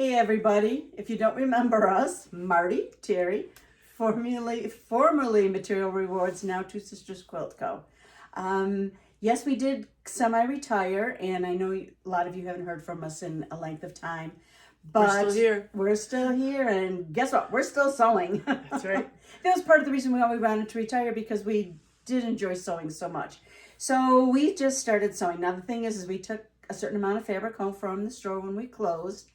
Hey everybody, if you don't remember us, Marty, Terry, formerly Material Rewards, now Two Sisters Quilt Co. Yes, we did semi-retire, and I know a lot of you haven't heard from us in a length of time, but we're still here. We're still here, and guess what? We're still sewing. That's right. That was part of the reason we wanted to retire, because we did enjoy sewing so much. So we just started sewing. Now the thing is we took a certain amount of fabric home from the store when we closed,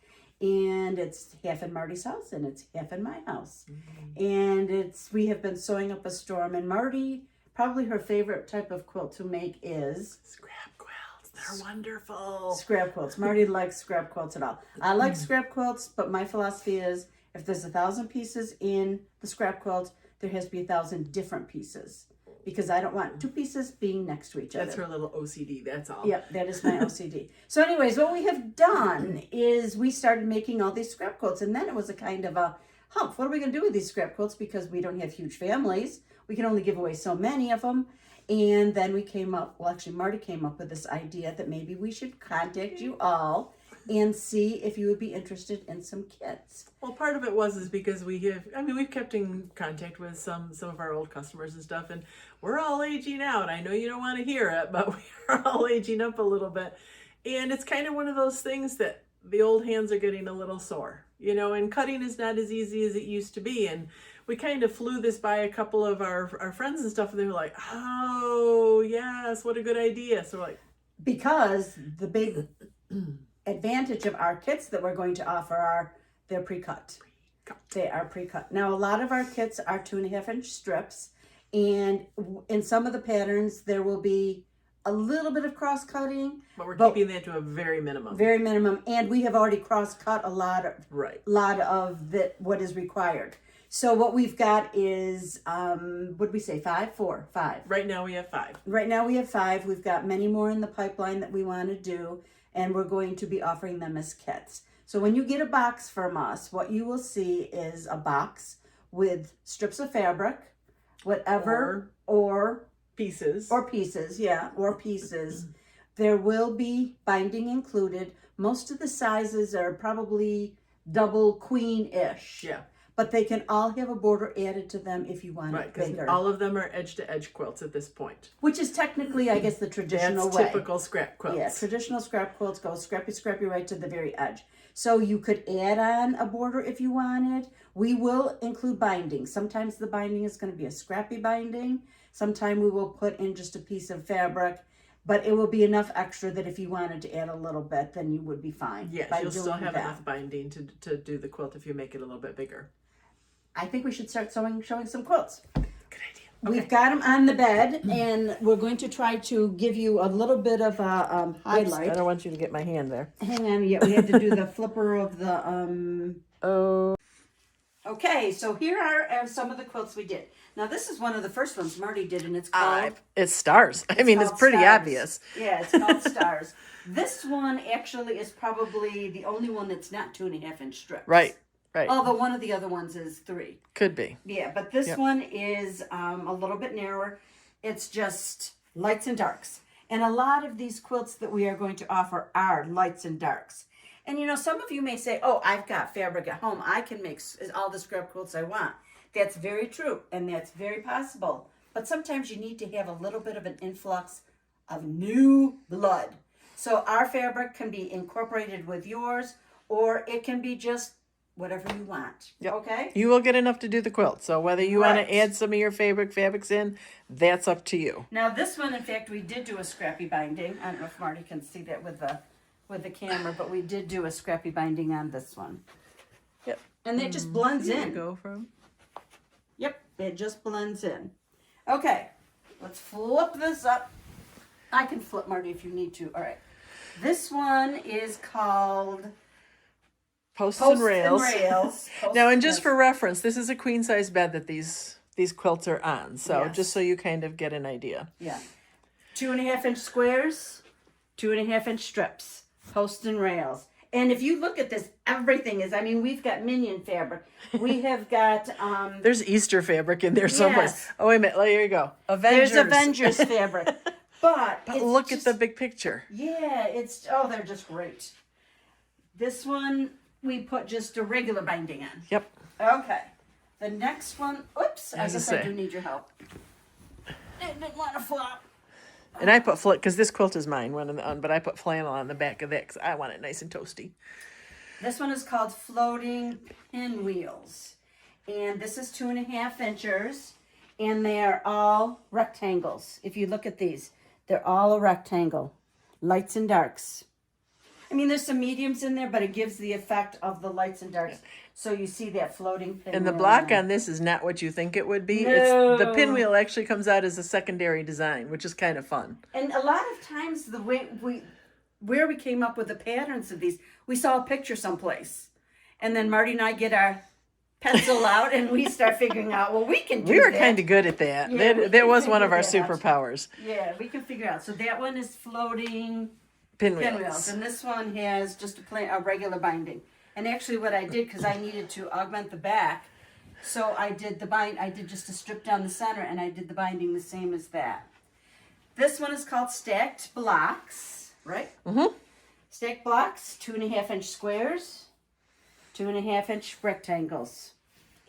and it's half in Marty's house and it's half in my house. Mm-hmm. And we have been sewing up a storm, and Marty, probably her favorite type of quilt to make is scrap quilts. They're wonderful. Scrap quilts. Marty likes scrap quilts at all. I like scrap quilts, but my philosophy is if there's 1,000 pieces in the scrap quilt, there has to be 1,000 different pieces, because I don't want two pieces being next to each other. That's her little OCD, that's all. Yep, that is my OCD. So anyways, what we have done is we started making all these scrap quilts, and then it was a kind of a hump. What are we going to do with these scrap quilts? Because we don't have huge families. We can only give away so many of them. And then we came up, well, actually Marty came up with this idea that maybe we should contact you all and see if you would be interested in some kits. Well, part of it is because we've kept in contact with some of our old customers and stuff, and we're all aging out. I know you don't want to hear it, but we are all aging up a little bit. And it's kind of one of those things that the old hands are getting a little sore, and cutting is not as easy as it used to be. And we kind of flew this by a couple of our friends and stuff, and they were like, oh, yes, what a good idea. So we're like, because the big advantage of our kits that we're going to offer they're pre-cut. They are pre-cut. Now, a lot of our kits are 2.5-inch strips, and in some of the patterns, there will be a little bit of cross-cutting. But we're keeping that to a very minimum. Very minimum, and we have already cross-cut a lot of what is required. So what we've got is, what did we say, 5? 4? 5. Right now we have 5. Right now we have 5. We've got many more in the pipeline that we want to do, and we're going to be offering them as kits. So when you get a box from us, what you will see is a box with strips of fabric, whatever, or pieces. Or pieces. There will be binding included. Most of the sizes are probably double queen-ish. Yeah. But they can all have a border added to them if you want it bigger. Right, all of them are edge-to-edge quilts at this point. Which is technically, I guess, the traditional way. That's typical scrap quilts. Yeah, traditional scrap quilts go scrappy right to the very edge. So you could add on a border if you wanted. We will include binding. Sometimes the binding is going to be a scrappy binding. Sometimes we will put in just a piece of fabric. But it will be enough extra that if you wanted to add a little bit, then you would be fine. Yes, you'll still have enough binding to do the quilt if you make it a little bit bigger. I think we should start showing some quilts. Good idea. Okay. We've got them on the bed, and we're going to try to give you a little bit of a highlight. I don't want you to get my hand there. Hang on, yeah, we had to do the flipper of the Okay, so here are some of the quilts we did. Now this is one of the first ones Marty did, and it's called... it's stars. It's pretty stars. obvious. Yeah, it's called Stars. This one actually is probably the only one that's not 2.5-inch strips. Right. Although one of the other ones is 3. Could be. Yeah, but this one is a little bit narrower. It's just lights and darks. And a lot of these quilts that we are going to offer are lights and darks. And some of you may say, oh, I've got fabric at home. I can make all the scrap quilts I want. That's very true, and that's very possible. But sometimes you need to have a little bit of an influx of new blood. So our fabric can be incorporated with yours, or it can be just whatever you want. Yep. Okay? You will get enough to do the quilt. So whether you want to add some of your favorite fabrics in, that's up to you. Now this one, in fact, we did do a scrappy binding. I don't know if Marty can see that with the camera, but we did do a scrappy binding on this one. Yep. And it just blends in. Go from. Yep, it just blends in. Okay, let's flip this up. I can flip, Marty, if you need to. All right. This one is called Posts and Rails. Now, and just Posts. for reference, this is a queen size bed that these quilts are on. So Yes. just so you kind of get an idea. Yeah. 2.5-inch squares, 2.5-inch strips, posts and rails. And if you look at this, everything is, we've got minion fabric. We have got... There's Easter fabric in there somewhere. Yes. Oh, wait a minute. Here you go. Avengers. There's Avengers fabric. But look at the big picture. Yeah, they're just great. This one we put just a regular binding on. Yep. Okay. The next one, oops, I As I guess I say. do need your help. Didn't want to flop. And I put because this quilt is mine, but I put flannel on the back of it because I want it nice and toasty. This one is called Floating Pinwheels. And this is 2.5 inches. And they are all rectangles. If you look at these, they're all a rectangle. Lights and darks. I mean, there's some mediums in there, but it gives the effect of the lights and darks. So you see that floating pinwheel. And the block on this is not what you think it would be. No. It's the pinwheel actually comes out as a secondary design, which is kind of fun. And a lot of times the way where we came up with the patterns of these, we saw a picture someplace. And then Marty and I get our pencil out and we start figuring out, well, we can do We were that. kind of good at that. Yeah, that was one of our figure that out. superpowers. Yeah, we can figure out. So that one is floating Pinwheels. pinwheels. And this one has just a regular binding. And actually what I did, because I needed to augment the back, so I did just a strip down the center and I did the binding the same as that. This one is called Stacked Blocks, right? Mm-hmm. Stacked blocks, 2.5 inch squares, 2.5 inch rectangles,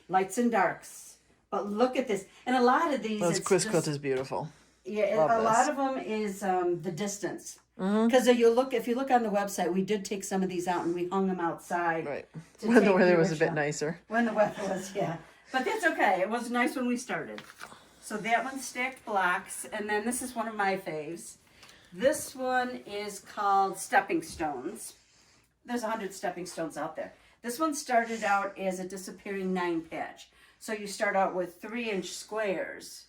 lights and darks. But look at this. And a lot of these, This quilt is beautiful. Yeah, Love a this. lot of them is the distance. Mm-hmm. Because if you look on the website, we did take some of these out and we hung them outside. Right. to When the take weather was a bit original. nicer. When the weather was, yeah. But that's okay. It was nice when we started. So that one's Stacked Blocks. And then this is one of my faves. This one is called Stepping Stones. There's 100 stepping stones out there. This one started out as a disappearing 9 patch. So you start out with 3 inch squares.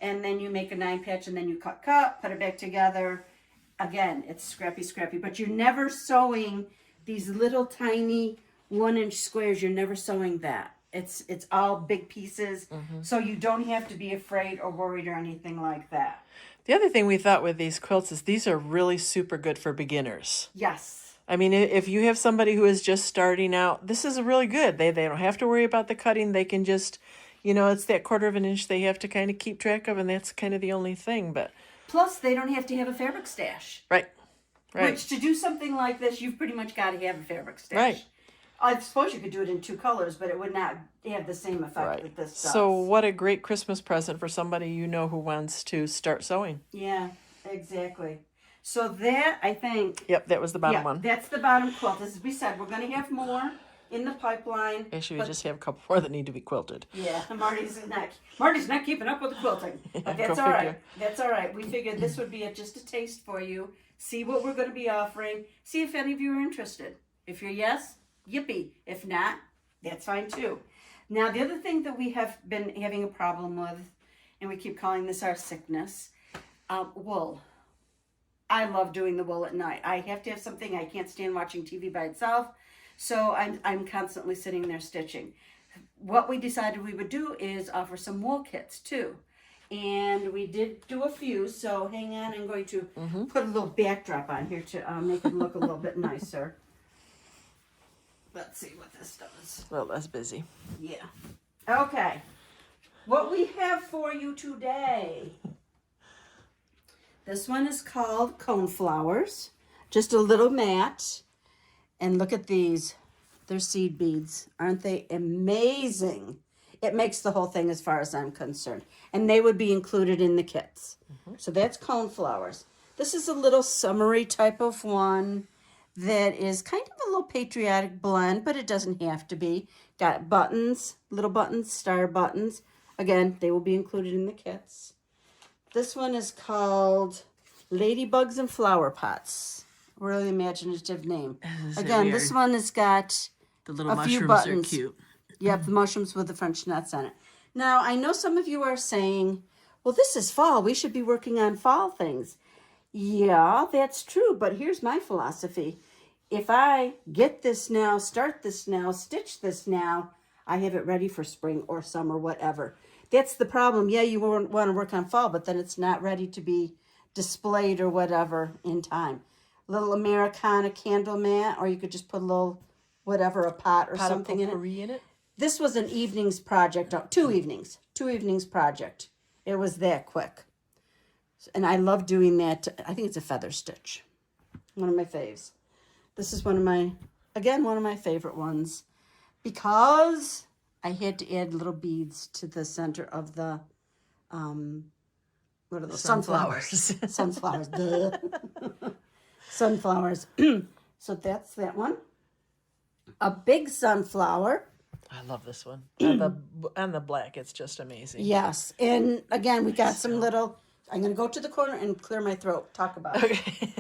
And then you make a 9 patch and then you cut, put it back together. Again, it's scrappy, but you're never sewing these little tiny 1 inch squares. You're never sewing that. It's all big pieces. Mm-hmm. So you don't have to be afraid or worried or anything like that. The other thing we thought with these quilts is these are really super good for beginners. Yes. I mean, if you have somebody who is just starting out, this is really good. They don't have to worry about the cutting. They can just, it's that 1/4 inch they have to kind of keep track of, and that's kind of the only thing. But Plus, they don't have to have a fabric stash. right. Which, to do something like this, you've pretty much got to have a fabric stash. Right. I suppose you could do it in 2 colors, but it would not have the same effect that this does. So what a great Christmas present for somebody who wants to start sewing. Yeah, exactly. So that, I think... Yep, that was the bottom one. That's the bottom quilt. As we said, we're going to have more in the pipeline. Actually, we just have a couple more that need to be quilted. Yeah, Marty's not keeping up with the quilting. But that's Go all right. figure. That's all right. We figured this would be just a taste for you. See what we're going to be offering. See if any of you are interested. If you're yes, yippee. If not, that's fine too. Now, the other thing that we have been having a problem with, and we keep calling this our sickness, wool. I love doing the wool at night. I have to have something. I can't stand watching TV by itself. So I'm constantly sitting there stitching. What we decided we would do is offer some wool kits too. And we did do a few, so hang on. I'm going to put a little backdrop on here to make it look a little bit nicer. Let's see what this does. Well, that's busy. Yeah. Okay. What we have for you today. This one is called Coneflowers. Just a little mat. And look at these. They're seed beads. Aren't they amazing? It makes the whole thing as far as I'm concerned. And they would be included in the kits. So that's Coneflowers. This is a little summery type of one that is kind of a little patriotic blend, but it doesn't have to be. Got buttons, little buttons, star buttons. Again, they will be included in the kits. This one is called Ladybugs and Flower Pots. Really imaginative name. Again, this one has got The little a few mushrooms buttons. are cute. Yep, the mushrooms with the French nuts on it. Now, I know some of you are saying, well, this is fall. We should be working on fall things. Yeah, that's true, but here's my philosophy. If I get this now, start this now, stitch this now, I have it ready for spring or summer, whatever. That's the problem. Yeah, you want to work on fall, but then it's not ready to be displayed or whatever in time. Little Americana candle mat, or you could just put a little, whatever, a pot or something in it. in it. This was an evenings project, 2 evenings project. It was that quick. And I love doing that. I think it's a feather stitch. One of my faves. This is one of my again, one of my favorite ones because I had to add little beads to the center of the, what are those? Sunflowers. Sunflowers. Duh. Sunflowers. So that's that one. A big sunflower. I love this one. On the black, it's just amazing. Yes. And again, we got some little, I'm going to go to the corner and clear my throat. Talk about it. Okay.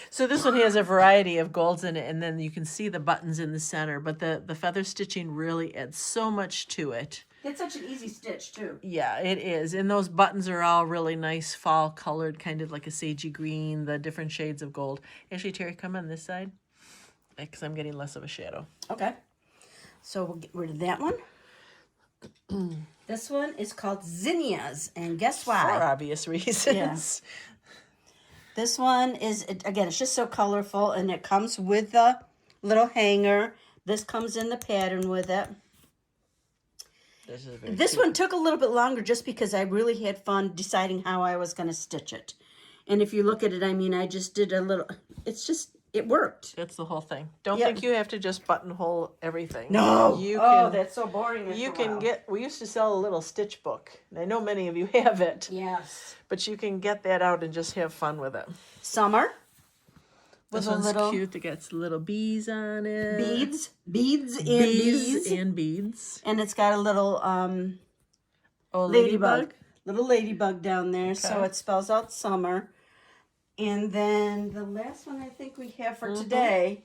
So this one has a variety of golds in it, and then you can see the buttons in the center, but the feather stitching really adds so much to it. It's such an easy stitch, too. Yeah, it is. And those buttons are all really nice fall colored, kind of like a sagey green, the different shades of gold. Actually, Terry, come on this side because I'm getting less of a shadow. Okay. So we'll get rid of that one. This one is called zinnias, and guess why? For obvious reasons. Yeah. This one is, again, it's just so colorful, and it comes with the little hanger. This comes in the pattern with it. This one took a little bit longer just because I really had fun deciding how I was going to stitch it. And if you look at it, I mean, I just did a little, it's just, it worked. That's the whole thing. Don't think you have to just buttonhole everything. No. You can, that's so boring. You can get, we used to sell a little stitch book. And I know many of you have it. Yes. But you can get that out and just have fun with it. Summer. This one's cute. It gets little bees on it. Beads and bees. And beads. And it's got a little ladybug. Little ladybug down there. Okay. So it spells out summer. And then the last one I think we have for today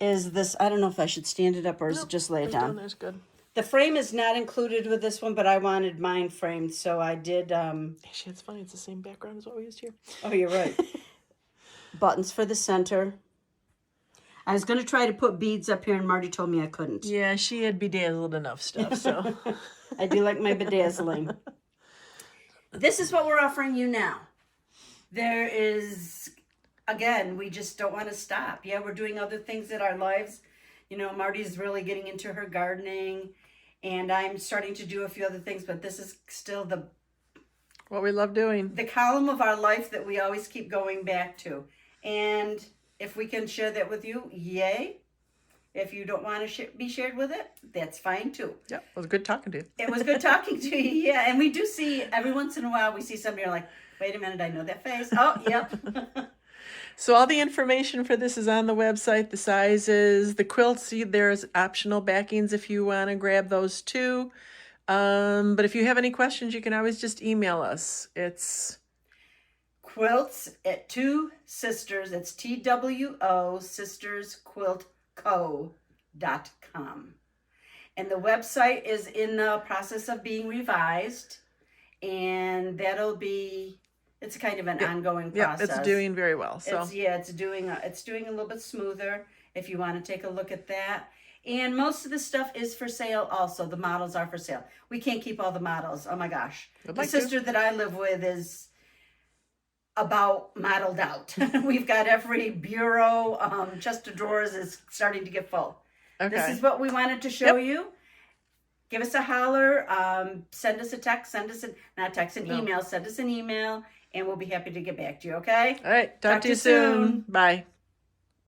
is this. I don't know if I should stand it up or is it just lay it down? There's good. The frame is not included with this one, but I wanted mine framed, so I did. Actually, it's funny. It's the same background as what we used here. Oh, you're right. Buttons for the center. I was going to try to put beads up here, and Marty told me I couldn't. Yeah, she had bedazzled enough stuff, so. I do like my bedazzling. This is what we're offering you now. There is, again, we just don't want to stop. Yeah, we're doing other things in our lives. You know, Marty's really getting into her gardening, and I'm starting to do a few other things, but this is still what we love doing. The column of our life that we always keep going back to. And if we can share that with you, yay. If you don't want to be shared with it, that's fine too. Yep, it was good talking to you. It was good talking to you, yeah. And we do see, every once in a while, we see somebody like, wait a minute, I know that face. Oh, yep. So all the information for this is on the website, the sizes, the quilts, there's optional backings if you want to grab those too. But if you have any questions, you can always just email us. It's quilts at Two Sisters. It's TWO sistersquiltco.com. And the website is in the process of being revised, and that'll be, it's kind of an ongoing process. Yeah, it's doing very well. So it's doing a little bit smoother if you want to take a look at that. And most of the stuff is for sale also. The models are for sale. We can't keep all the models. Oh my gosh. The sister that I live with is about modeled out. We've got every bureau, chest of drawers is starting to get full. Okay. This is what we wanted to show you. Give us a holler. Send us a text. Email. Send us an email, and we'll be happy to get back to you, okay? All right. Talk to you soon. Bye.